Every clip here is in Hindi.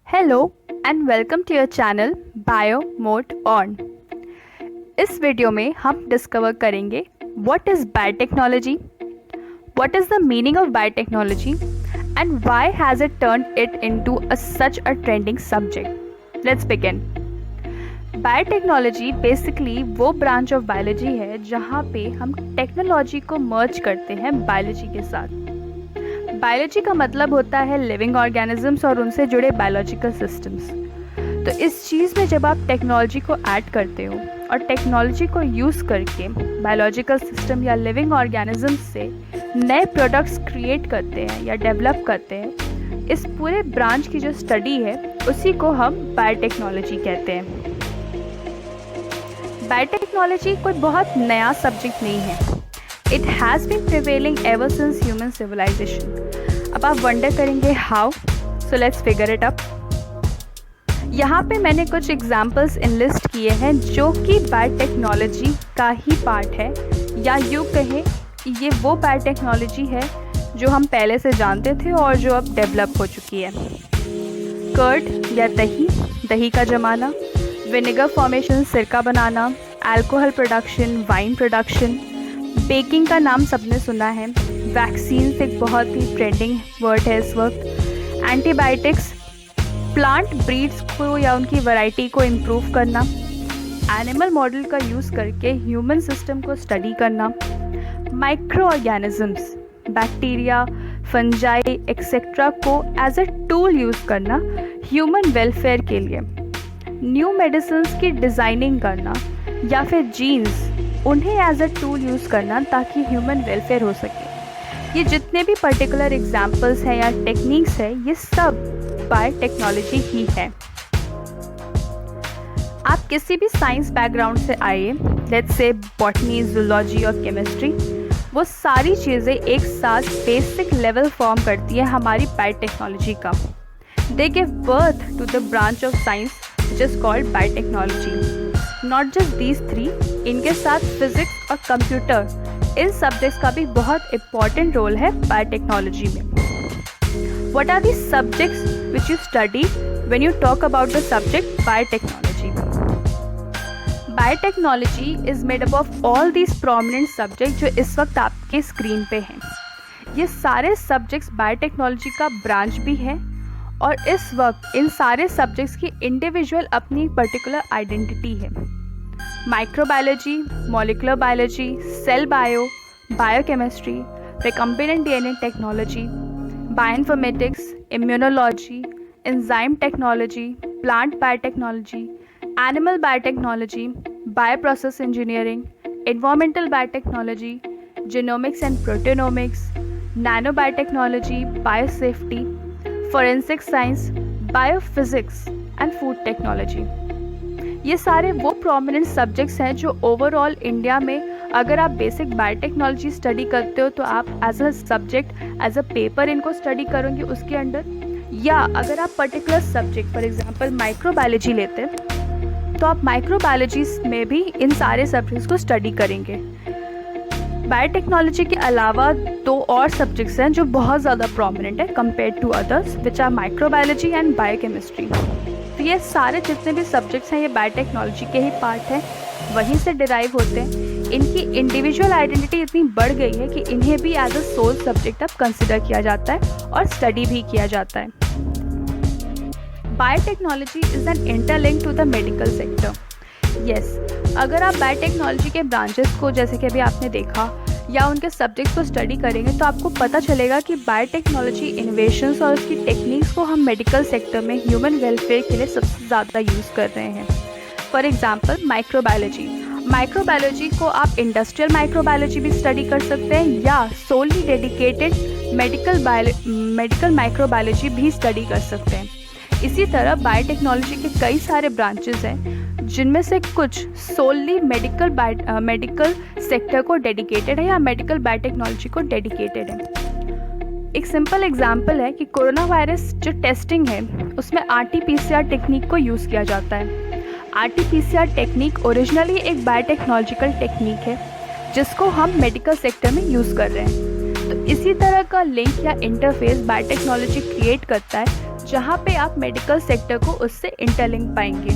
Hello and welcome to your channel bio mode on. इस वीडियो में हम डिस्कवर करेंगे what is biotechnology, what is the meaning of biotechnology and why has it turned it into such a trending subject. Let's begin. Biotechnology basically वो ब्रांच ऑफ बायोलॉजी है जहाँ पे हम टेक्नोलॉजी को मर्ज करते हैं बायोलॉजी के साथ। बायोलॉजी का मतलब होता है लिविंग ऑर्गेनिजम्स और उनसे जुड़े बायोलॉजिकल सिस्टम्स। तो इस चीज़ में जब आप टेक्नोलॉजी को ऐड करते हो और टेक्नोलॉजी को यूज़ करके बायोलॉजिकल सिस्टम या लिविंग ऑर्गेनिजम्स से नए प्रोडक्ट्स क्रिएट करते हैं या डेवलप करते हैं, इस पूरे ब्रांच की जो स्टडी है उसी को हम बायोटेक्नोलॉजी कहते हैं। बायोटेक्नोलॉजी कोई बहुत नया सब्जेक्ट नहीं है। It has been prevailing ever since human civilization. अब आप वंडर करेंगे how, so let's figure it up. यहाँ पे मैंने कुछ एग्जाम्पल्स इनलिस्ट किए हैं जो कि बायोटेक्नोलॉजी का ही पार्ट है, या यूँ कहें ये वो बायोटेक्नोलॉजी है जो हम पहले से जानते थे और जो अब डेवलप हो चुकी है। कर्ड या दही, दही का जमाना, विनेगर फॉर्मेशन सिरका बनाना, alcohol production, wine production, baking का नाम सबने सुना है, वैक्सीन एक बहुत ही ट्रेंडिंग वर्ड है इस वक्त, एंटीबायोटिक्स, प्लांट ब्रीड्स को या उनकी वैरायटी को इम्प्रूव करना, एनिमल मॉडल का यूज़ करके ह्यूमन सिस्टम को स्टडी करना, micro organisms, bacteria, fungi etcetera को एज अ टूल यूज़ करना ह्यूमन वेलफेयर के लिए, न्यू मेडिसिन्स की डिज़ाइनिंग करना या फिर जीन्स उन्हें एज अ टूल यूज़ करना ताकि ह्यूमन वेलफेयर हो सके। ये जितने भी पर्टिकुलर एग्जाम्पल्स हैं या टेक्निक्स हैं, ये सब बायोटेक्नोलॉजी ही है। आप किसी भी साइंस बैकग्राउंड से आए, लेट्स से बॉटनी, जूलॉजी और केमिस्ट्री, वो सारी चीज़ें एक साथ बेसिक लेवल फॉर्म करती है हमारी बायोटेक्नोलॉजी का। They give birth to the branch of science which is called biotechnology. Not just these three, इनके साथ फिजिक्स और कंप्यूटर, इन सब्जेक्ट्स का भी बहुत इम्पॉर्टेंट रोल है बायोटेक्नोलॉजी में। What are the subjects which you study when you talk about the subject biotechnology? Biotechnology is made up of all these prominent subject जो इस वक्त आपके स्क्रीन पे हैं। ये सारे सब्जेक्ट्स बायोटेक्नोलॉजी का ब्रांच भी है और इस वक्त इन सारे सब्जेक्ट्स की इंडिविजुअल अपनी पर्टिकुलर आइडेंटिटी है। Microbiology, molecular biology, cell bio, biochemistry, recombinant DNA technology, bioinformatics, immunology, enzyme technology, plant biotechnology, animal biotechnology, bioprocess engineering, environmental biotechnology, genomics and proteomics, nano biotechnology, biosafety, forensic science, biophysics and food technology. ये सारे वो प्रोमिनेंट सब्जेक्ट्स हैं जो ओवरऑल इंडिया में अगर आप बेसिक बायोटेक्नोलॉजी स्टडी करते हो तो आप as a subject, as a paper इनको स्टडी करोगे उसके अंडर, या अगर आप particular subject for example microbiology लेते हैं तो आप माइक्रोबायोलॉजी में भी इन सारे सब्जेक्ट्स को स्टडी करेंगे। बायोटेक्नोलॉजी के अलावा दो और सब्जेक्ट्स हैं जो बहुत ज़्यादा प्रोमिनेंट है compare to others, which are microbiology and biochemistry. तो ये सारे जितने भी सब्जेक्ट्स हैं ये बायोटेक्नोलॉजी के ही पार्ट हैं, वहीं से डिराइव होते हैं। इनकी इंडिविजुअल आइडेंटिटी इतनी बढ़ गई है कि इन्हें भी एज अ सोल सब्जेक्ट अब कंसिडर किया जाता है और स्टडी भी किया जाता है। Biotechnology is an interlink to the medical sector. Yes, अगर आप बायोटेक्नोलॉजी के ब्रांचेस को, जैसे कि अभी आपने देखा, या उनके सब्जेक्ट्स को स्टडी करेंगे तो आपको पता चलेगा कि बायोटेक्नोलॉजी इनोवेशंस और उसकी टेक्निक्स को हम मेडिकल सेक्टर में ह्यूमन वेलफेयर के लिए सबसे ज़्यादा यूज़ कर रहे हैं। फॉर एग्जांपल माइक्रोबायोलॉजी को आप इंडस्ट्रियल माइक्रोबायोलॉजी भी स्टडी कर सकते हैं या सोली डेडिकेटेड मेडिकल माइक्रोबायोलॉजी भी स्टडी कर सकते हैं। इसी तरह बायोटेक्नोलॉजी के कई सारे ब्रांचेस हैं जिनमें से कुछ सोली मेडिकल सेक्टर को डेडिकेटेड है या मेडिकल बायोटेक्नोलॉजी को डेडिकेटेड है। एक सिंपल एग्जांपल है कि कोरोना वायरस जो टेस्टिंग है उसमें आरटी-पीसीआर टेक्निक को यूज़ किया जाता है। आरटी-पीसीआर टेक्निक ओरिजिनली एक बायोटेक्नोलॉजिकल टेक्निक है जिसको हम मेडिकल सेक्टर में यूज़ कर रहे हैं। तो इसी तरह का लिंक या इंटरफेस बायोटेक्नोलॉजी क्रिएट करता है जहाँ पे आप मेडिकल सेक्टर को उससे इंटरलिंक पाएंगे।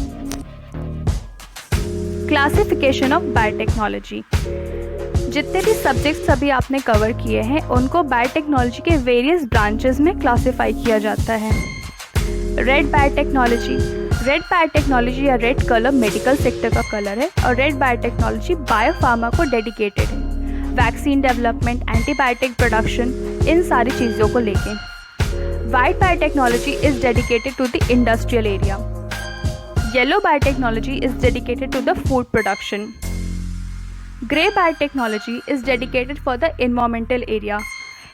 Classification of biotechnology. जितने भी सब्जेक्ट्स अभी आपने कवर किए हैं उनको बायोटेक्नोलॉजी के वेरियस ब्रांचेस में क्लासिफाई किया जाता है। Red biotechnology. रेड बायोटेक्नोलॉजी या रेड कलर मेडिकल सेक्टर का कलर है और रेड बायोटेक्नोलॉजी बायोफार्मा को डेडिकेटेड है। वैक्सीन डेवलपमेंट, एंटीबायोटिक प्रोडक्शन, इन सारी चीज़ों को लेके। White biotechnology is dedicated to the industrial area. Yellow biotechnology is dedicated to the food production. Grey biotechnology is dedicated for the environmental area.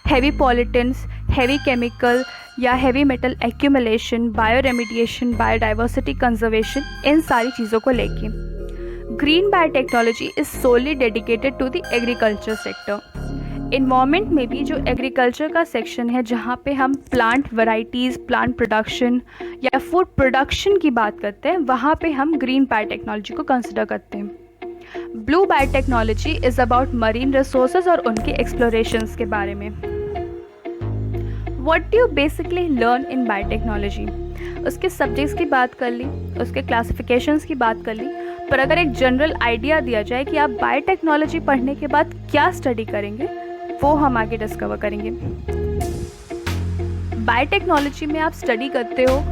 Heavy pollutants, heavy chemical या heavy metal accumulation, bio remediation, biodiversity conservation, इन सारी चीज़ों को लेके। Green biotechnology is solely dedicated to the agriculture sector. Environment में भी जो एग्रीकल्चर का सेक्शन है जहाँ पे हम प्लांट वैरायटीज़, प्लांट प्रोडक्शन या फूड प्रोडक्शन की बात करते हैं, वहाँ पे हम ग्रीन बायोटेक्नोलॉजी को कंसिडर करते हैं। Blue biotechnology is about marine resources और उनके एक्सप्लोरेशंस के बारे में। What do you basically learn in biotechnology? उसके सब्जेक्ट्स की बात कर ली, उसके क्लासिफिकेशंस की बात कर ली, पर अगर एक जनरल आइडिया दिया जाए कि आप बायोटेक्नोलॉजी पढ़ने के बाद क्या स्टडी करेंगे, वो हम आगे डिस्कवर करेंगे। बायोटेक्नोलॉजी में आप स्टडी करते हो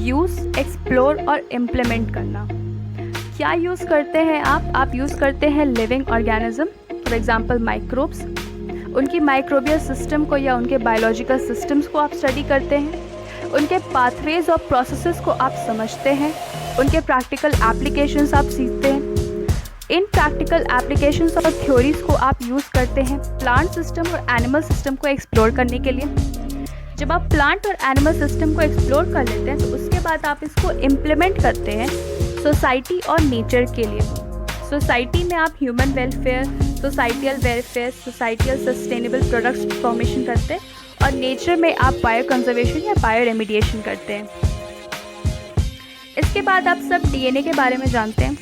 यूज़, एक्सप्लोर और इम्प्लीमेंट करना। क्या यूज़ करते हैं आप यूज़ करते हैं living organism, for example microbes, उनकी माइक्रोबियल सिस्टम को या उनके बायोलॉजिकल सिस्टम्स को आप स्टडी करते हैं, उनके पाथवेज और प्रोसेसेस को आप समझते हैं, उनके प्रैक्टिकल एप्लीकेशंस आप सीखते हैं। इन प्रैक्टिकल एप्लीकेशंस और थ्योरीज को आप यूज़ करते हैं प्लांट सिस्टम और एनिमल सिस्टम को एक्सप्लोर करने के लिए। जब आप प्लांट और एनिमल सिस्टम को एक्सप्लोर कर लेते हैं तो उसके बाद आप इसको इम्प्लीमेंट करते हैं सोसाइटी और नेचर के लिए। सोसाइटी में आप human welfare, societal welfare, societal sustainable products formation करते हैं और नेचर में आप बायो कंजर्वेशन या बायो रेमिडिएशन करते हैं। इसके बाद आप सब डीएनए के बारे में जानते हैं।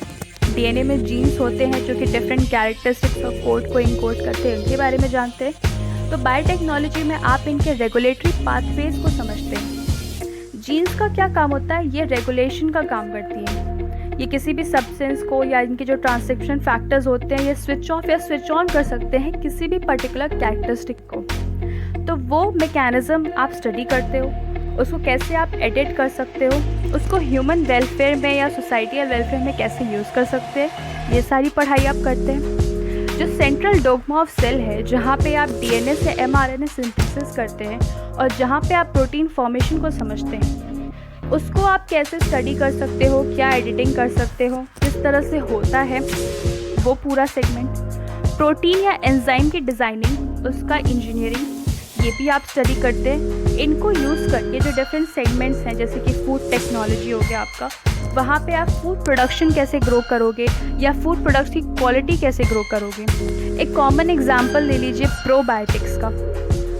डीएनए में जीन्स होते हैं जो कि डिफरेंट कैरेक्टरिस्टिक्स और कोड को इनकोड करते हैं, उनके बारे में जानते हैं। तो बायोटेक्नोलॉजी में आप इनके रेगुलेटरी पाथवेज को समझते हैं। जीन्स का क्या काम होता है? ये रेगुलेशन का काम करती हैं। ये किसी भी सब्सटेंस को या इनके जो ट्रांसक्रिप्शन फैक्टर्स होते हैं ये स्विच ऑफ या स्विच ऑन कर सकते हैं किसी भी पर्टिकुलर कैरेक्टरिस्टिक को। तो वो मैकेनिज्म आप स्टडी करते हो, उसको कैसे आप एडिट कर सकते हो, उसको ह्यूमन वेलफेयर में या सोसाइटियल वेलफेयर में कैसे यूज़ कर सकते हैं, ये सारी पढ़ाई आप करते हैं। जो सेंट्रल डोग्मा ऑफ सेल है, जहाँ पे आप डीएनए से एमआरएनए सिंथेसिस करते हैं और जहाँ पे आप प्रोटीन फॉर्मेशन को समझते हैं, उसको आप कैसे स्टडी कर सकते हो, क्या एडिटिंग कर सकते हो, किस तरह से होता है वो पूरा सेगमेंट। प्रोटीन या एंजाइम की डिज़ाइनिंग, उसका इंजीनियरिंग, ये भी आप स्टडी करते हैं। इनको यूज़ करके जो डिफरेंट सेगमेंट्स हैं जैसे कि फूड टेक्नोलॉजी हो गया आपका, वहाँ पे आप फूड प्रोडक्शन कैसे ग्रो करोगे या फूड प्रोडक्ट्स की क्वालिटी कैसे ग्रो करोगे। एक कॉमन एग्जांपल ले लीजिए प्रोबायोटिक्स का।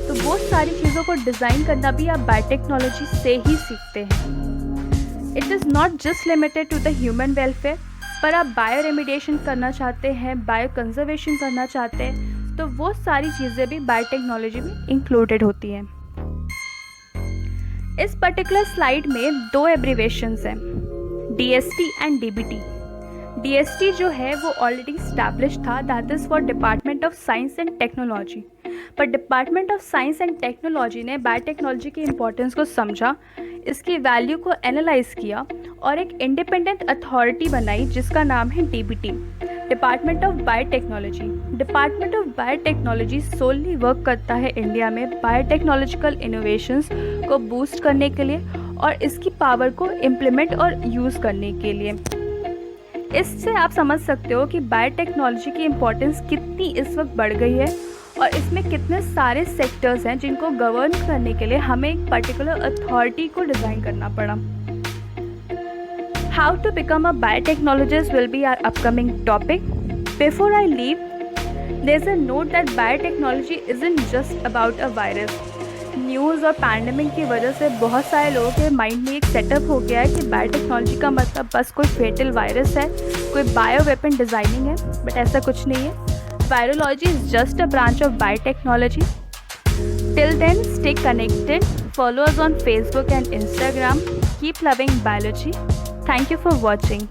तो वो सारी चीज़ों को डिज़ाइन करना भी आप बायोटेक्नोलॉजी से ही सीखते हैं। It is not just limited to the human welfare, पर आप बायो रेमिडिएशन करना चाहते हैं, बायो कंजर्वेशन करना चाहते हैं, तो वो सारी चीज़ें भी बायोटेक्नोलॉजी में इंक्लूडेड होती हैं। इस पर्टिकुलर स्लाइड में दो एब्रीवेशंस हैं, DST एंड DBT। DST जो है वो ऑलरेडी स्टैब्लिश था, that is for department of science and technology. पर department of science and technology ने बायोटेक्नोलॉजी की इम्पोर्टेंस को समझा, इसकी वैल्यू को एनालाइज किया और एक इंडिपेंडेंट अथॉरिटी बनाई जिसका नाम है DBT, department of biotechnology. Department of biotechnology solely work करता है इंडिया में बायोटेक्नोलॉजिकल इनोवेशंस को बूस्ट करने के लिए और इसकी पावर को इम्प्लीमेंट और यूज़ करने के लिए। इससे आप समझ सकते हो कि बायोटेक्नोलॉजी की इम्पोर्टेंस कितनी इस वक्त बढ़ गई है और इसमें कितने सारे सेक्टर्स हैं जिनको गवर्न करने के लिए हमें एक पर्टिकुलर अथॉरिटी को डिज़ाइन करना पड़ा। How to become a biotechnologist will be our upcoming topic. Before I leave, there's a note that biotechnology isn't just about a virus. News और पैंडमिक की वजह से बहुत सारे लोगों के माइंड में एक सेटअप हो गया है कि बायोटेक्नोलॉजी का मतलब बस कोई फेटल वायरस है, कोई बायो वेपन डिज़ाइनिंग है, बट ऐसा कुछ नहीं है। Virology is just a branch of biotechnology. Till then, stay connected. follow us on Facebook and Instagram. Keep loving biology. Thank you for watching.